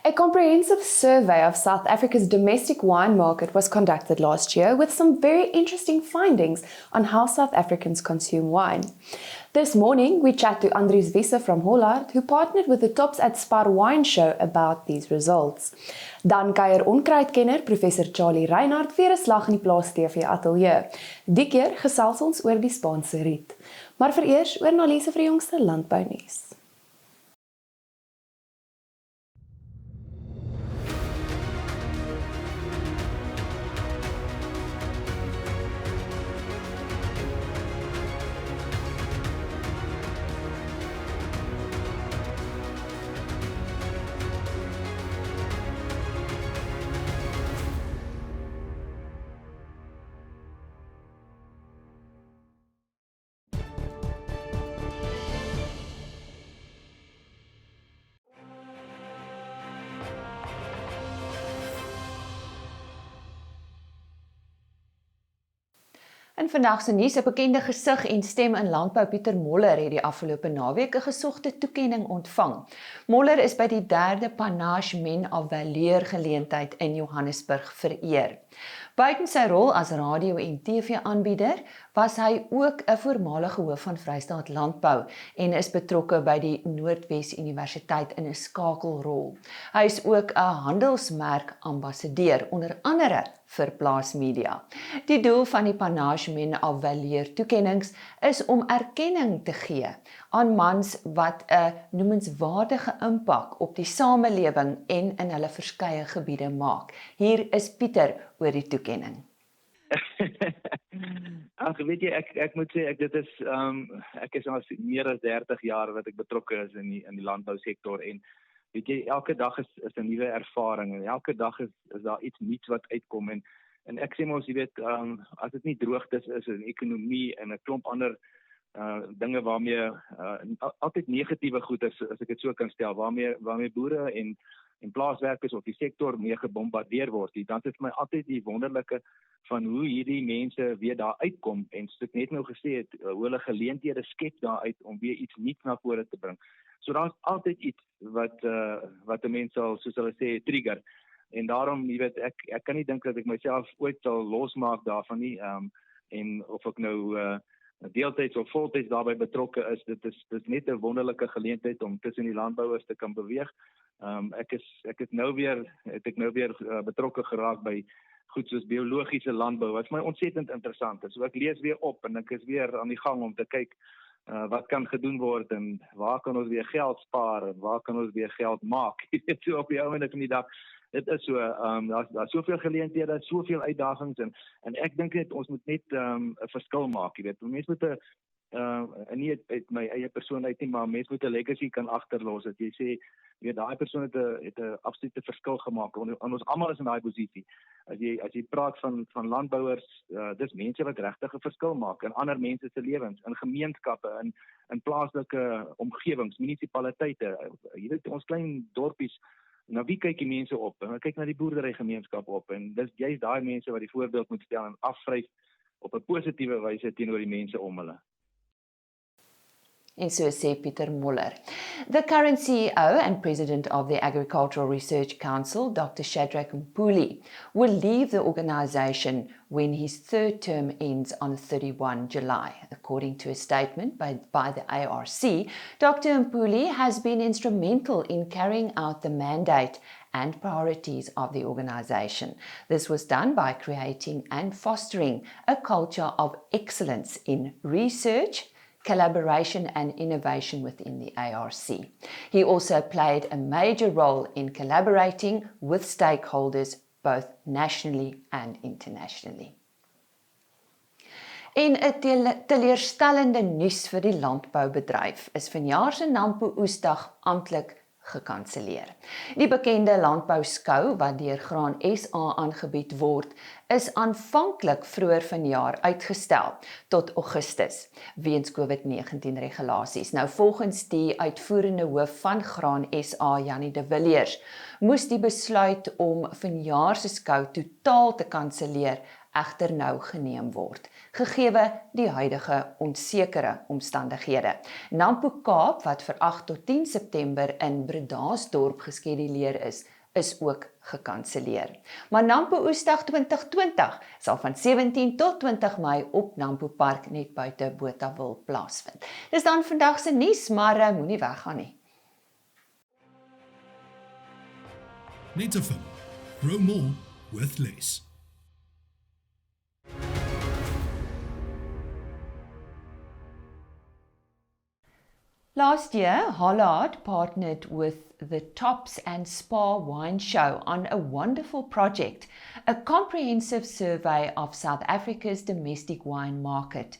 A comprehensive survey of South Africa's domestic wine market was conducted last year with some very interesting findings on how South Africans consume wine. This morning, we chat to Andries Wiese from Hollard, who partnered with the Tops at Spar Wine Show about these results. Dan kuier onkruidkenner Professor Charlie Reinhardt weer 'n slag in die Plaas TV ateljee. Die keer gesels ons oor die Spaanse riet. Maar vereers oor analise vir die jongste landbounuus. In vandag se nuus, 'n bekende gesig en stem in landbou, Pieter Moller, het die afgelope naweek 'n gesogte toekenning ontvang. Moller is by die 3de Panache Men of Valeur geleentheid in Johannesburg vereer. Buiten sy rol as radio- en TV-aanbieder, was hy ook 'n voormalige hoof van Vrystaat Landbou en is betrokke by die Noordwes Universiteit in 'n skakelrol. Hy is ook 'n handelsmerk-ambassadeur, onder andere vir Plaas Media. Die doel van die Panache Men of Valeur toekennings is om erkenning te gee aan mans wat 'n noemenswaardige impak op die samelewing en in hulle verskeie gebiede maak. Hier is Pieter oor die toekenning. Ag, weet jy, ek moet sê ek is al meer as 30 jaar wat ek betrokke is in die landbousektor en weet jy, elke dag is 'n nuwe ervaring en elke dag is daar iets nuuts wat uitkom en ek sê mos, jy weet, as dit nie droogtes is in ekonomie en 'n klomp ander dinge waarmee altyd negatiewe goed is, as ek dit so kan stel, waarmee boere en plaaswerkers of die sektor mee gebombardeer word, dan is vir my altyd die wonderlike van hoe hierdie mense weer daar uitkom en soos ek net nou gesê het, hoe hulle geleenthede skep daar uit om weer iets nuuts na vore te bring. So daar's altyd iets wat 'n mens sal, soos hulle sê, trigger. En daarom, jy weet, ek kan nie dink dat ek myself ooit sal losmaak daarvan nie, en of ek nou deeltyds of voltyds daarbey betrokke is, dit is net 'n wonderlike geleentheid om tussen die landbouers te kan beweeg. Ek het nou weer betrokke geraak by goed soos biologiese landbou, wat vir my ontsettend interessant is. So ek lees weer op en ek is weer aan die gang om te kyk wat kan gedoen word en waar kan ons weer geld spaar en waar kan ons weer geld maak. So op die einde van die dag, dit is so, daar's soveel geleenthede, soveel uitdagings en ek dink net ons moet net 'n verskil maak, jy weet. Mense moet nie uit my eie persoon uit nie, maar mense moet 'n legacy kan agterlos, dat jy sê, jy weet, daai persoon het 'n absolute verskil gemaak en ons almal is in daai posisie. As jy praat van landbouers, dis mense wat regtig 'n verskil maak in ander mense se lewens, in gemeenskappe, in plaaslike omgewings, munisipaliteite. Jy weet, ons klein dorpies, na wie kyk die mense op? En kyk na die boerderygemeenskap op en dis juist daai mense wat die voorbeeld moet stel en afvryf op 'n positiewe wyse teenoor die mense om hulle. En so sê Pieter Moller. The current CEO and President of the Agricultural Research Council, Dr. Shadrack Mpuli, will leave the organisation when his third term ends on 31 July. According to a statement by the ARC, Dr. Mpuli has been instrumental in carrying out the mandate and priorities of the organisation. This was done by creating and fostering a culture of excellence in research, collaboration and innovation within the ARC. He also played a major role in collaborating with stakeholders both nationally and internationally. En 'n teleurstellende nuus vir die landboubedryf is vanjaar se Nampo-oesdag amptelik gekanselleer. Die bekende landbouskou wat deur Graan SA aangebied word, is aanvanklik vroeër vanjaar uitgestel tot Augustus weens COVID-19 regulasies. Nou volgens die uitvoerende hoof van Graan SA, Jannie de Villiers, moes die besluit om vanjaar se skou totaal te kanselleer egter nou geneem word, gegeewe die huidige onsekere omstandighede. Nampo Kaap, wat vir 8 tot 10 September in Bredasdorp geskeduleer is ook gekanselleer. Maar Nampo Oesdag 2020 sal van 17 tot 20 Mei op Nampo Park net buite Botawil plaasvind. Dis dan vandag se nuus, maar moenie weggaan nie. Netafim. Grow more with less. Last year, Hollard partnered with the Tops and Spa Wine Show on a wonderful project, a comprehensive survey of South Africa's domestic wine market.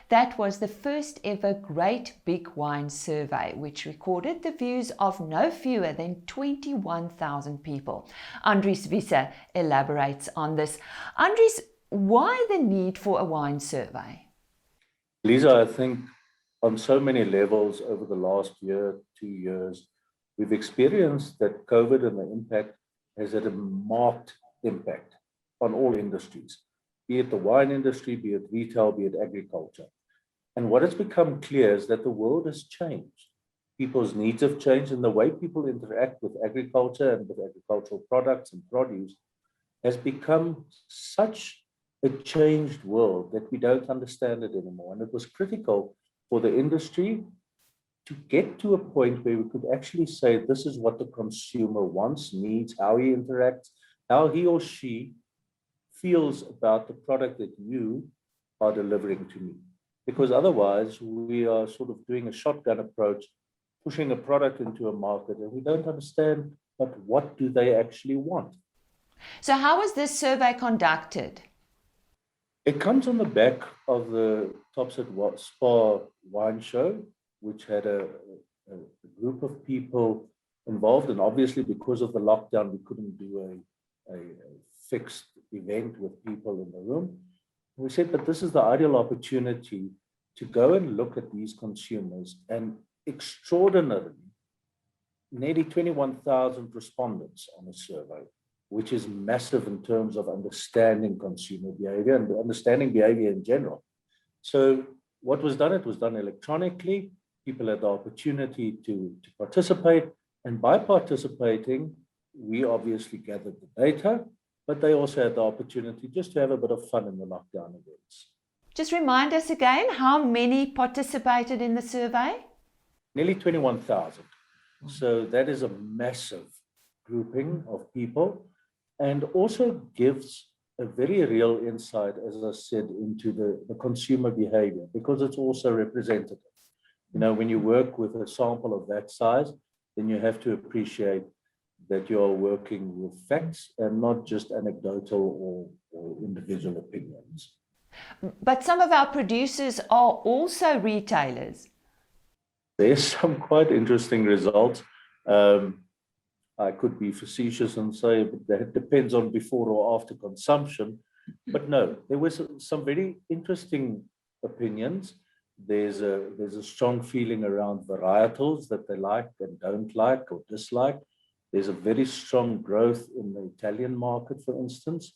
That was the first ever Great Big Wine Survey, which recorded the views of no fewer than 21,000 people. Andries Wiese elaborates on this. Andries, why the need for a wine survey? Lisa, I think on so many levels over the last year, 2 years, we've experienced that COVID and the impact has had a marked impact on all industries, be it the wine industry, be it retail, be it agriculture. And what has become clear is that the world has changed. People's needs have changed, and the way people interact with agriculture and with agricultural products and produce has become such a changed world that we don't understand it anymore. And it was critical for the industry to get to a point where we could actually say this is what the consumer wants, needs, how he interacts, how he or she feels about the product that you are delivering to me. Because otherwise we are sort of doing a shotgun approach, pushing a product into a market, and we don't understand, but what do they actually want? So how was this survey conducted? It comes on the back of the Tops at Spa Wine Show, which had a group of people involved, and obviously because of the lockdown, we couldn't do a fixed event with people in the room. We said, but this is the ideal opportunity to go and look at these consumers, and extraordinarily, nearly 21,000 respondents on a survey, which is massive in terms of understanding consumer behavior and understanding behavior in general. So what was done? It was done electronically. People had the opportunity to participate, and by participating, we obviously gathered the data, but they also had the opportunity just to have a bit of fun in the lockdown events. Just remind us again, how many participated in the survey? Nearly 21,000. So that is a massive grouping of people, and also gives a very real insight, as I said, into the consumer behavior, because it's also representative. You know, when you work with a sample of that size, then you have to appreciate that you are working with facts and not just anecdotal or individual opinions. But some of our producers are also retailers. There's some quite interesting results. I could be facetious and say that it depends on before or after consumption, but no, there was some very interesting opinions. There's a strong feeling around varietals that they like and don't like or dislike. There's a very strong growth in the Italian market, for instance.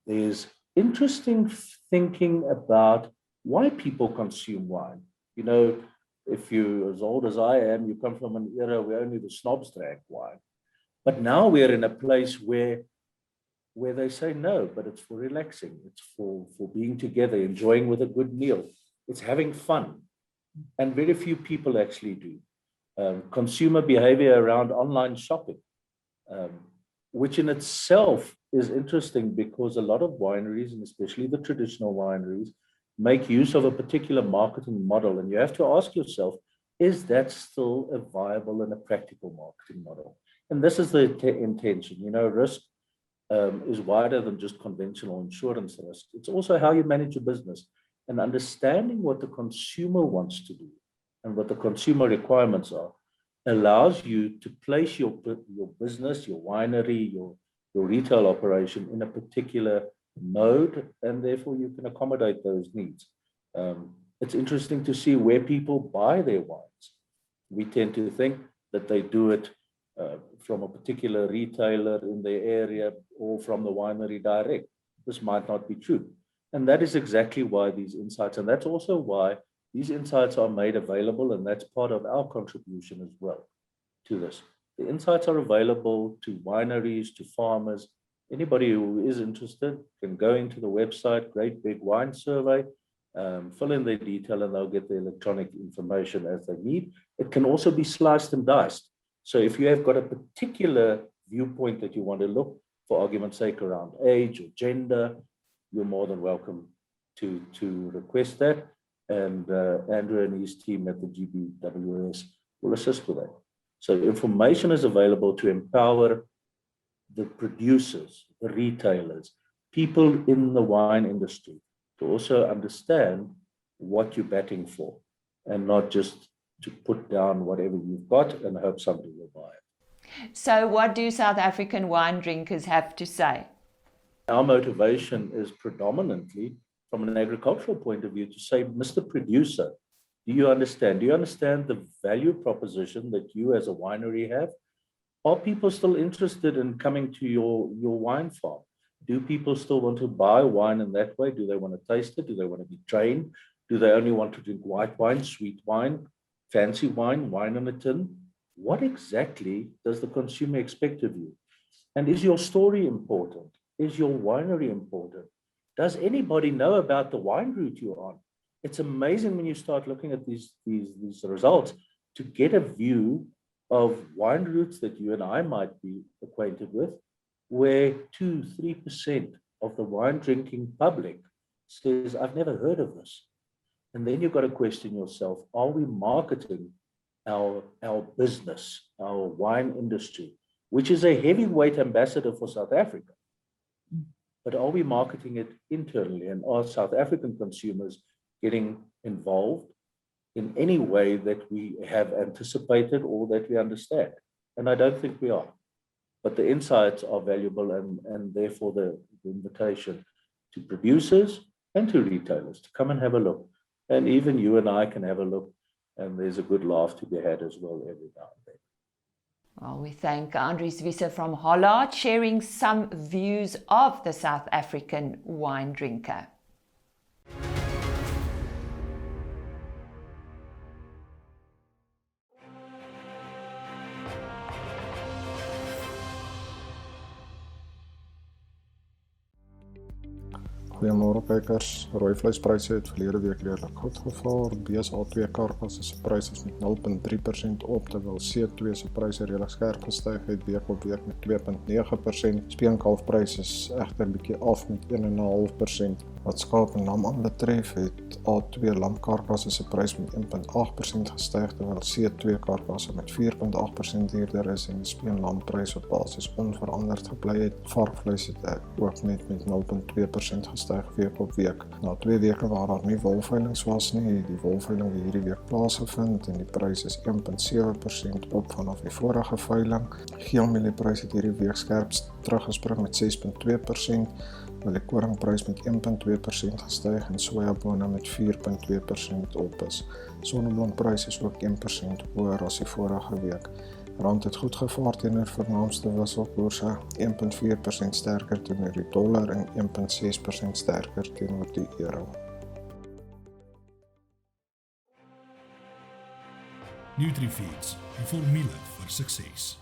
There's interesting thinking about why people consume wine. You know, if you're as old as I am, you come from an era where only the snobs drank wine. But now we're in a place where they say no, but it's for relaxing. It's for being together, enjoying with a good meal. It's having fun. And very few people actually do. Consumer behavior around online shopping, which in itself is interesting because a lot of wineries, and especially the traditional wineries, make use of a particular marketing model. And you have to ask yourself, is that still a viable and a practical marketing model? And this is the intention. You know, risk is wider than just conventional insurance risk. It's also how you manage your business, and understanding what the consumer wants to do and what the consumer requirements are allows you to place your business, your winery, your retail operation in a particular mode, and therefore you can accommodate those needs. It's interesting to see where people buy their wines. We tend to think that they do it from a particular retailer in their area or from the winery direct. this might not be true. And that is exactly why these insights, and that's also why these insights are made available, and that's part of our contribution as well to this. The insights are available to wineries, to farmers. Anybody who is interested can go into the website, Great Big Wine Survey, fill in their detail, and they'll get the electronic information as they need. It can also be sliced and diced. So if you have got a particular viewpoint that you want to look, for argument's sake, around age or gender, you're more than welcome to request that. And Andrew and his team at the GBWS will assist with that. So information is available to empower the producers, the retailers, people in the wine industry to also understand what you're batting for, and not just to put down whatever you've got and hope somebody will buy it. So what do South African wine drinkers have to say? Our motivation is predominantly from an agricultural point of view to say, Mr. Producer, do you understand? Do you understand the value proposition that you as a winery have? Are people still interested in coming to your wine farm? Do people still want to buy wine in that way? Do they want to taste it? Do they want to be trained? Do they only want to drink white wine, sweet wine, fancy wine, wine in a tin? What exactly does the consumer expect of you? And is your story important? Is your winery important? Does anybody know about the wine route you're on? It's amazing when you start looking at these results to get a view of wine routes that you and I might be acquainted with, where 2-3% of the wine drinking public says, I've never heard of this. And then you've got to question yourself, are we marketing our business, our wine industry, which is a heavyweight ambassador for South Africa? But are we marketing it internally? And are South African consumers getting involved in any way that we have anticipated or that we understand? And I don't think we are. But the insights are valuable, and therefore the invitation to producers and to retailers to come and have a look. And even you and I can have a look, and there's a good laugh to be had as well every now and then. Well, we thank Andries Wiese from Hollard sharing some views of the South African wine drinker. Goeiemôre kykers. Rooi vleispryse het verlede week redelik goed gevaar. BSA2 karkasse se pryse is met 0.3% op, terwyl C2 se pryse redelik skerp gestyg het week op week met 2.9%. Speenkalfpryse is egter bietjie af met 1.5%. Wat skaap en lam aanbetref, het A2 lamkarkasse se prys met 1.8% gestyg, terwyl C2 karkasse met 4.8% duurder is en die speenlamprys op basis onveranderd gebly het. Varkvleis het ook net met 0.2% gestyg week op week. Na 2 weke waar daar nie wolveilings was nie, het die wolveiling hierdie week plaasgevind en die prys is 1.7% op vanaf die vorige veiling. Geelmieliepryse het hierdie week skerp teruggespring met 6.2%, terwyl die koringprys met 1.2% gestyg en sojabone met 4.2% op is. Sonneblomprys is ook 1% hoër as die vorige week. Rand het goed gevaar teenoor vernaamste wisselkoerse, 1.4% sterker teenoor die dollar en 1.6% sterker teenoor die euro. NutriFeeds, die formule vir sukses.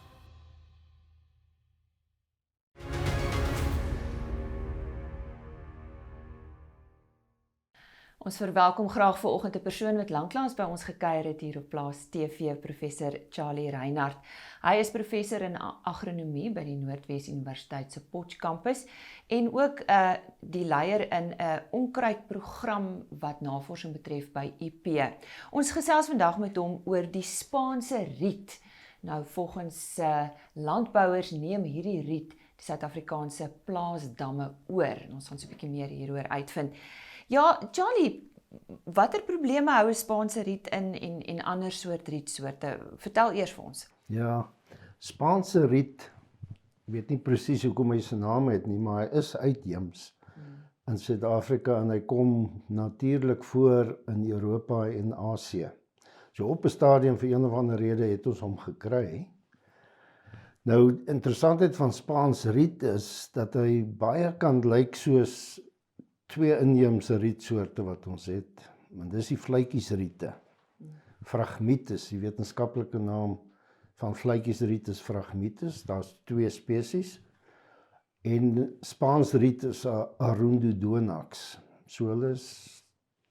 Ons verwelkom graag vanoggend 'n persoon wat lanklaas by ons gekuier het hier op Plaas TV, professor Charlie Reinhardt. Hy is professor in agronomie by die Noordwes Universiteit se Potch kampus en ook die leier in 'n onkruidprogram wat navorsing betref by UP. Ons gesels vandag met hom oor die Spaanse riet. Nou volgens landbouers neem hierdie riet die Suid-Afrikaanse plaasdamme oor. Ons gaan so 'n bietjie meer hieroor uitvind. Ja, Charlie, watter probleme hou 'n Spaanse riet in en ander soort rietsoorte? Vertel eers vir ons. Ja, Spaanse riet, ek weet nie presies hoekom hy sy naam het nie, maar hy is uitheems in Suid-Afrika en hy kom natuurlik voor in Europa en Asië. So op 'n stadium vir een of ander rede het ons hom gekry. Nou, interessantheid van Spaanse riet is dat hy baie kan lyk soos 2 inheemse rietsoorte wat ons het. Want dis die vletjiesriete. Phragmites, die wetenskaplike naam van vletjiesriet is Phragmites, daar's 2 spesies. En Spaanse riet is Arundodonax. So hulle is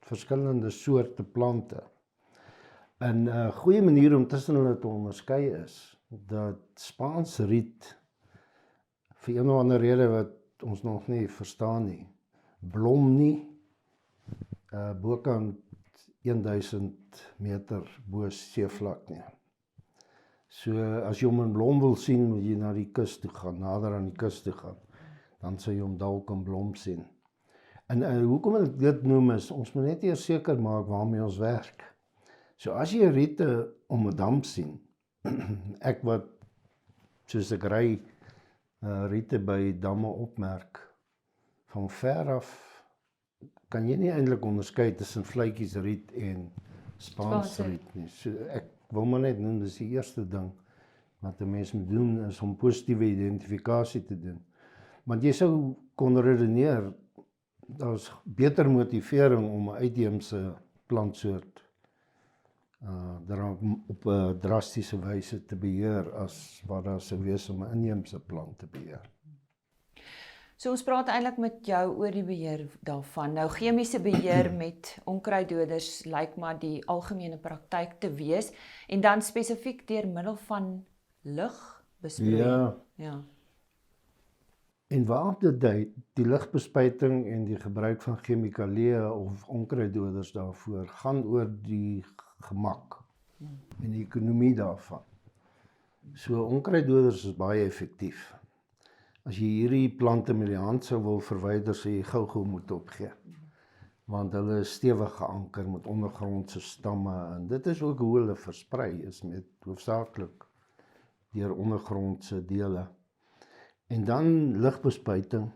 verskillende soorte plante. En 'n goeie manier om tussen hulle te onderskei is dat Spaanse riet vir een of ander rede wat ons nog nie verstaan nie, blom nie bokant 1000 meter bo seevlak nie. So as jy hom in blom wil sien, moet jy na die kus toe gaan, nader aan die kus toe gaan. Dan sal jy hom dalk in blom sien. En hoekom ek dit noem is, ons moet net eers seker maak waarmee ons werk. So as jy riete om 'n dam sien, ek wat soos ek ry riete by damme opmerk, van ver af kan jy nie eintlik onderskei tussen vletjiesriet en Spaanse riet nie. So ek wil maar net noem, dis die eerste ding wat 'n mens moet doen, is om positiewe identifikasie te doen. Want jy sou kon redeneer, daar's beter motivering om 'n uitheemse plantsoort op 'n drastiese wyse te beheer as wat daar sou wees om 'n inheemse plant te beheer. So ons praat eintlik met jou oor die beheer daarvan. Nou chemiese beheer met onkruiddoders lyk maar die algemene praktyk te wees en dan spesifiek deur middel van ligbesproeiing. Ja. En waar die ligbespuiting en die gebruik van chemikalieë of onkruiddoders daarvoor gaan oor die gemak en die ekonomie daarvan. So onkruiddoders is baie effektief. As jy hierdie plante met die hand sou wil verwyder, sou jy gou moet opgee. Want hulle is stewig geanker met ondergrondse stamme en dit is ook hoe hulle versprei is met hoofsaaklik deur ondergrondse dele. En dan ligbespuiting.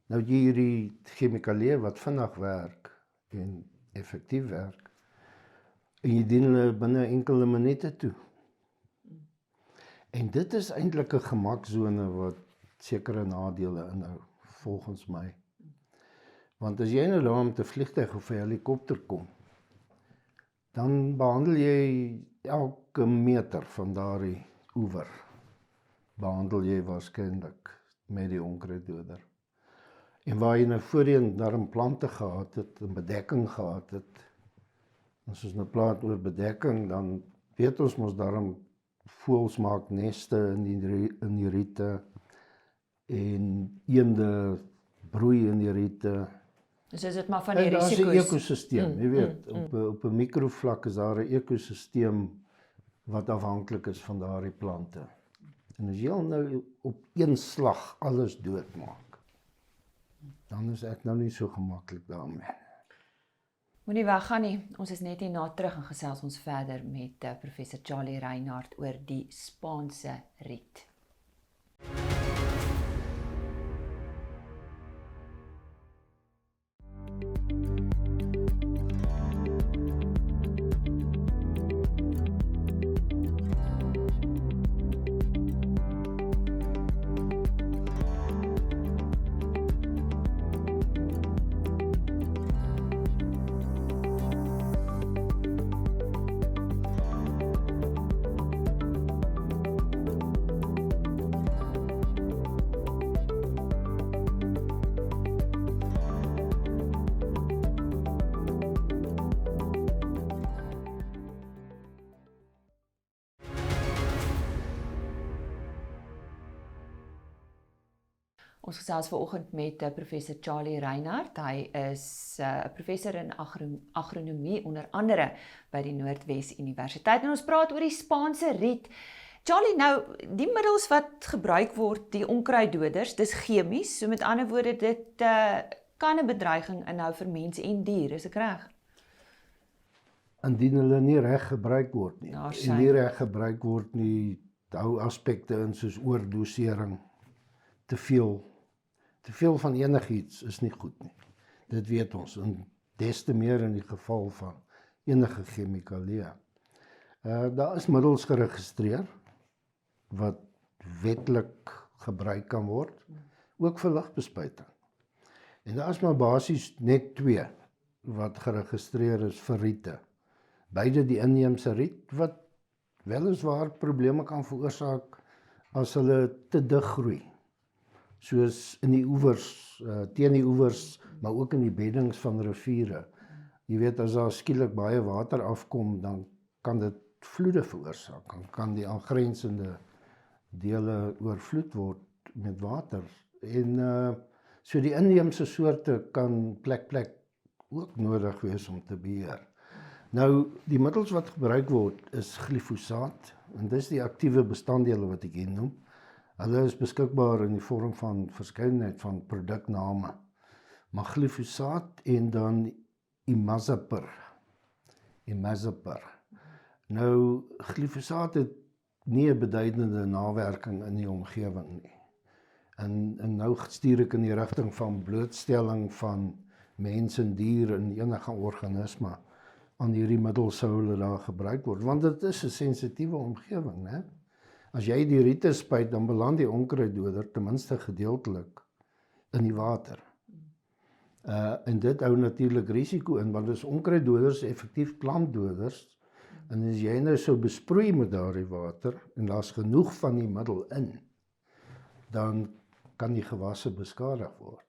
Nou jy hierdie chemikalieë wat vinnig werk en effektief werk. En jy dien hulle binne enkele minute toe. En dit is eintlik 'n gemaksone wat sekere nadele inhou, volgens my. Want as jy nou daar met 'n vliegtuig of 'n helikopter kom, dan behandel jy elke meter van daardie oewer. Behandel jy waarskynlik met die onkruiddoder. En waar jy nou voorheen daarin plante gehad het, 'n bedekking gehad het, as ons nou praat oor bedekking, dan weet ons mos daarom voëls maak neste in die riete en eende broei in die riete. Dus is dit maar van die risiko's. risiko's. Dit is 'n ekosisteem, jy weet, op 'n mikrovlak is daar 'n ekosisteem wat afhanklik is van daardie plante. En as jy nou op een slag alles doodmaak, dan is ek nou nie so gemaklik daarmee. Moenie weggaan nie, ons is net hierna terug en gesels ons verder met professor Charlie Reinhardt oor die Spaanse riet. Ons gesels vanoggend met professor Charlie Reinhardt. Hy is 'n professor in agronomie onder andere by die Noordwes Universiteit en ons praat oor die Spaanse riet. Charlie, nou die middels wat gebruik word, die onkruiddoders, dis chemies, so met ander woorde dit kan 'n bedreiging inhou vir mense en dier, is ek reg? Indien hulle nie reg gebruik word nie. En nie reg gebruik word nie, hou aspekte in soos oordosering, te veel van enigiets is nie goed nie. Dit weet ons, en des te meer in die geval van enige chemikalieë. Daar is middels geregistreer wat wetlik gebruik kan word, ook vir lugbespuiting. En daar is maar basies net 2 wat geregistreer is vir riete. Beide die inheemse riet wat weliswaar probleme kan veroorsaak as hulle te dig groei. Soos in die oewers, teen die oewers, maar ook in die beddings van riviere. Jy weet, as daar skielik baie water afkom, dan kan dit vloede veroorsaak. Dan kan die aangrensende dele oorvloed word met water. En so die inheemse soorte kan plek ook nodig wees om te beheer. Nou, die middels wat gebruik word is glifosaat, en dis die aktiewe bestanddele wat ek hier noem. Hulle is beskikbaar in die vorm van verskeidenheid van produkname. Maar glifosaat en dan imazapyr. Nou, glifosaat het nie 'n beduidende nawerking in die omgewing nie. En nou stuur ek in die rigting van blootstelling van mens en dier en enige organisme aan hierdie middel sou hulle daar gebruik word, want dit is 'n sensitiewe omgewing, né? As jy die riete spuit, dan beland die onkruiddoder ten minste gedeeltelik in die water. En dit hou natuurlik risiko in, want as onkruiddoders effektief plantdoders, en as jy nou sou besproei met daardie water, en daar's genoeg van die middel in, dan kan die gewasse beskadig word.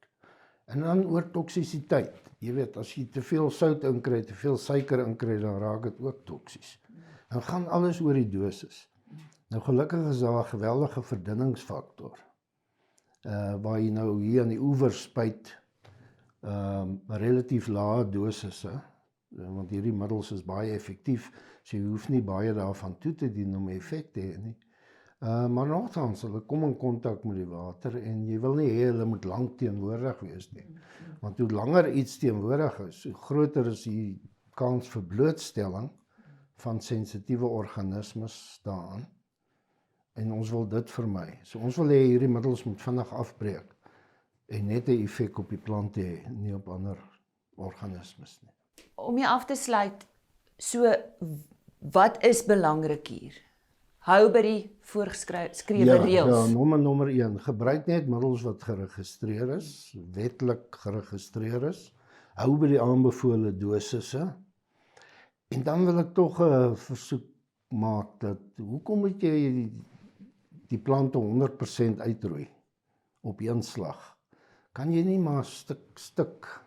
En dan oor toksisiteit. Jy weet, as jy te veel sout inkry, te veel suiker inkry, dan raak dit ook toksies. Dan gaan alles oor die dosis. Nou gelukkig is daar 'n geweldige verdunningsfaktor. Waar jy nou hier aan die oewers spuit, relatief lae dosisse, want hierdie middels is baie effektief, so jy hoef nie baie daarvan toe te dien om effek te hê nie. Maar nogtans, hulle kom in kontak met die water en jy wil nie hê hulle moet lank teenwoordig wees nie. Want hoe langer iets teenwoordig is, hoe groter is die kans vir blootstelling van sensitiewe organismes daaraan. En ons wil dit vermy. So ons wil hê hierdie middels moet vinnig afbreek en net 'n effek op die plante hê, nie op ander organismes nie. Om jy af te sluit, so wat is belangrik hier? Hou by die voorgeskrewe reëls. Ja, nommer 1, gebruik net middels wat geregistreer is, wetlik geregistreer is. Hou by die aanbevole dosisse. En dan wil ek tog 'n versoek maak dat, hoekom moet jy die plante 100% uitroei op een slag? Kan jy nie maar stuk.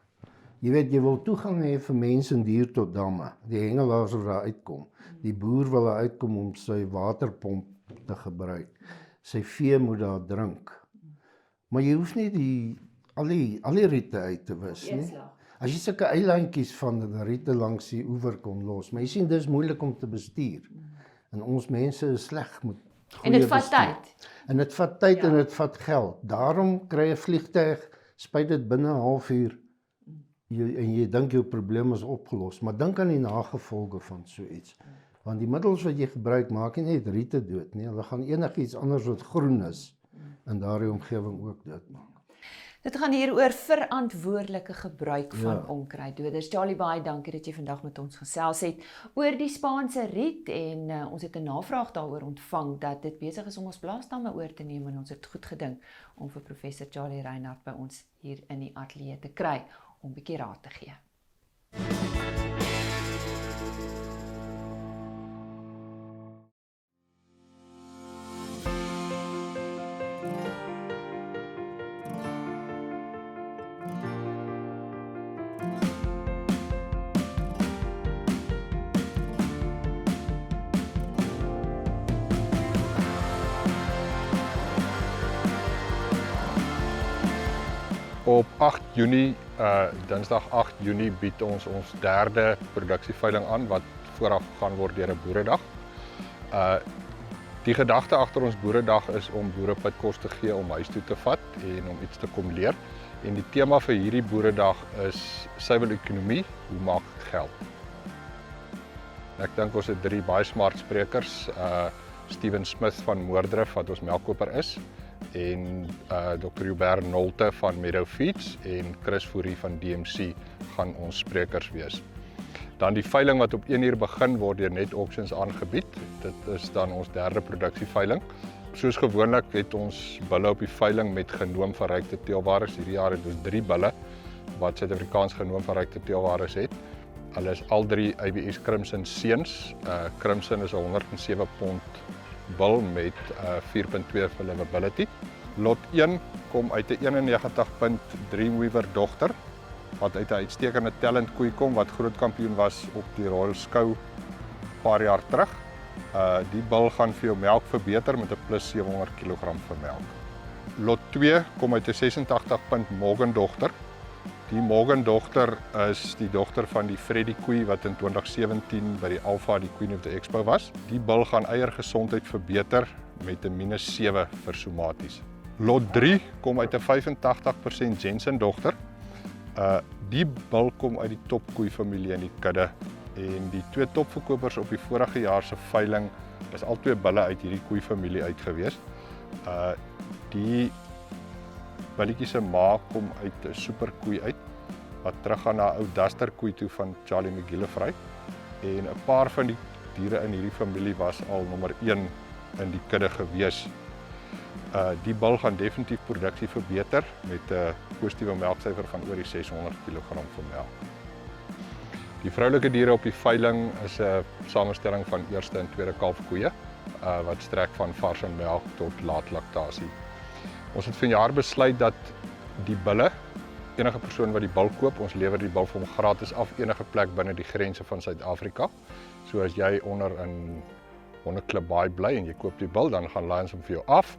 Jy weet, jy wil toegang hê vir mense en dier tot damme. Die hengelaars wil daar uitkom. Die boer wil daar uitkom om sy waterpomp te gebruik. Sy vee moet daar drink. Maar jy hoef nie al die riete uit te wis nie. As jy sulke eilandjies van riete langs die oewer kon los, maar jy sien, dis moeilik om te bestuur. En ons mense is sleg met En dit vat tyd. En dit vat tyd en dit vat geld. Daarom kry 'n vliegtuig, spuit dit binne 'n halfuur en jy dink jou probleem is opgelos, maar dink aan die nagevolge van so iets. Want die middels wat jy gebruik, maak nie net riete dood nie, hulle gaan enigiets anders wat groen is in daardie omgewing ook doodmaak. Dit gaan hier oor verantwoordelike gebruik van onkruiddoders. Charlie, baie dankie dat jy vandag met ons gesels het oor die Spaanse riet en ons het 'n navraag daaroor ontvang dat dit besig is om ons blaasstamme oor te neem en ons het goed gedink om vir professor Charlie Reinhardt by ons hier in die ateljee te kry om 'n bietjie raad te gee. Op 8 Junie, Dinsdag 8 Junie bied ons derde produksieveiling aan wat vooraf gegaan word deur 'n boeredag. Die gedagte agter ons boeredag is om boere padkos te gee om huis toe te vat en om iets te kom leer. En die tema vir hierdie boeredag is suiwer ekonomie, hoe maak geld? Ek dink ons het 3 baie smart sprekers, Steven Smith van Moordrif wat ons melkkoper is, en Dr. Hubert Nolte van Meadow Feeds en Chris Fourie van DMC gaan ons sprekers wees. Dan die veiling wat op 1 uur begin word deur Net Auctions aangebied. Dit is dan ons derde produksieveiling Soos gewoonlik het ons bulle op die veiling met genoomverrykte teelwares. Hierdie jaar het ons 3 bulle wat Suid-Afrikaans genoomverrykte teelwares het. Hulle is al 3 IBS Crimson seuns. Crimson is 'n 107 pond bul met 4.2 vir livability. Lot 1 kom uit 'n 91 punt Dreamweaver dogter wat uit 'n uitstekende talent koei kom wat groot kampioen was op die Royal Skou paar jaar terug. Die bul gaan vir jou melk verbeter met 'n plus 700 kg vir melk. Lot 2 kom uit 'n 86 punt Morgan dogter. Die Morgan dogter is die dogter van die Freddy koei wat in 2017 by die Alpha die Queen of the Expo was. Die bul gaan eiergesondheid verbeter met 'n -7 vir somaties. Lot 3 kom uit 'n 85% Jensen dogter. Die bul kom uit die topkoei familie in die kudde en die 2 topverkopers op die vorige jaar se veiling is al 2 bulle uit hierdie koei familie uit gewees. Die bulletjie se ma kom uit 'n superkoei uit wat teruggaan na 'n ou duster koei toe van Charlie Reinhardt en 'n paar van die diere in hierdie familie was al nommer 1 in die kudde gewees. Die bul gaan definitief produksie verbeter met 'n positiewe melksyfer van oor die 600 kg vir melk. Die vroulike diere op die veiling is 'n samestelling van eerste en tweede kalfkoeie wat strek van vars en melk tot laat laktasie. Ons het vanjaar besluit dat die bulle, enige persoon wat die bul koop, ons lewer die bul vir hom gratis af enige plek binne die grense van Suid-Afrika. So as jy onder in Hondeklub Baai bly en jy koop die bul, dan gaan Lions hom vir jou af.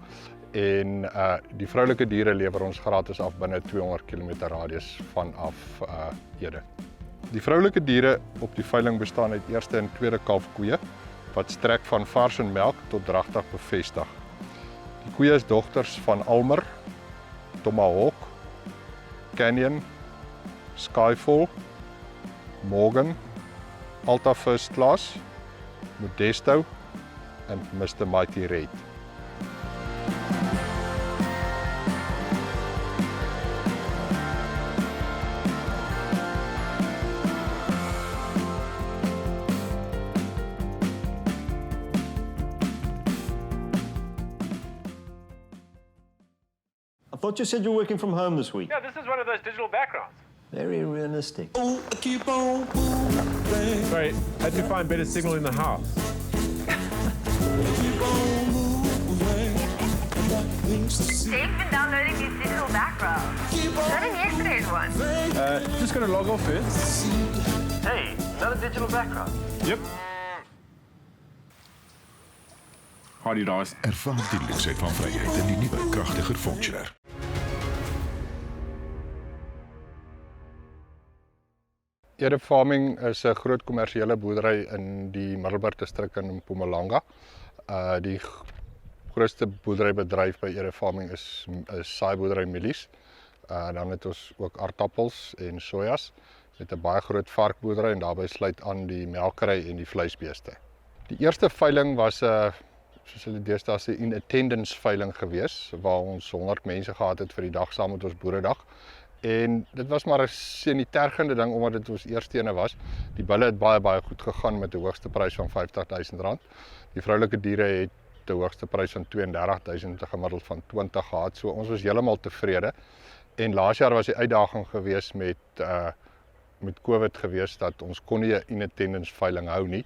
En die vroulike diere lewer ons gratis af binne 200 km radius vanaf Ede. Die vroulike diere op die veiling bestaan uit eerste en tweede kalfkoeie wat strek van vars en melk tot dragtig bevestig. Die koeie is dogters van Almer, Tomahawk, Canyon, Skyfall, Morgan, Alta First Class, Modesto en Mr. Mighty Red. I thought you said you were working from home this week. Yeah, this is one of those digital backgrounds. Very realistic. Sorry, had to find better signal in the house. They've been downloading these digital backgrounds. Not in yesterday's one. Just gonna log off first. Hey, another digital background. Yep. Hardy daas. Ervaar die luksheid van vryheid in die nuwe kragtiger Fortuner. Ede Farming is 'n groot kommersiële boerdery in die Middelburg distrik in Mpumalanga. Die grootste boerderybedryf by Ede Farming is saaiboerdery mielies. Dan het ons ook aardappels en sojas met 'n baie groot varkboerdery en daarbey sluit aan die melkery en die vleisbeeste. Die eerste veiling was soos hulle deesdae sê in attendance veiling gewees waar ons 100 mense gehad het vir die dag saam met ons boeredag. En dit was maar 'n senitergende ding omdat dit ons eerste ene was. Die bulle het baie goed gegaan met 'n hoogste prys van R50,000. Die vroulike diere het 'n hoogste prys van R32,000 gemiddeld van 20 gehad. So ons was heeltemal tevrede. En laas jaar was die uitdaging gewees met COVID gewees dat ons kon nie 'n in-attendance veiling hou nie.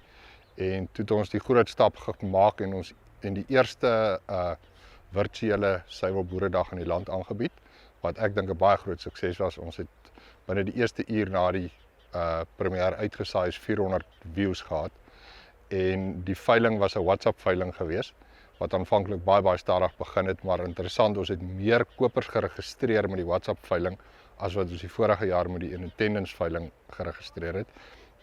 En toe het ons die groot stap gemaak en ons in die eerste virtuele suiwelboeredag in die land aangebied, wat ek dink 'n baie groot sukses was. Ons het binne die eerste uur na die premier uitgesaai 400 views gehad. En die veiling was 'n WhatsApp veiling gewees wat aanvanklik baie stadig begin het, maar interessant, ons het meer kopers geregistreer met die WhatsApp veiling as wat ons die vorige jaar met die in-attendance veiling geregistreer het.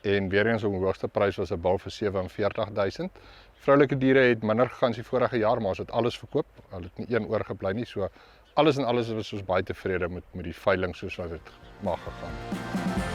En weer eens ons hoogste prys was 'n bul vir R47,000. Vroulike diere het minder gegaan as die vorige jaar, maar ons het alles verkoop. Hulle het nie een oorgebly nie, so alles in alles was ons baie tevrede met die veiling soos wat dit mag gegaan.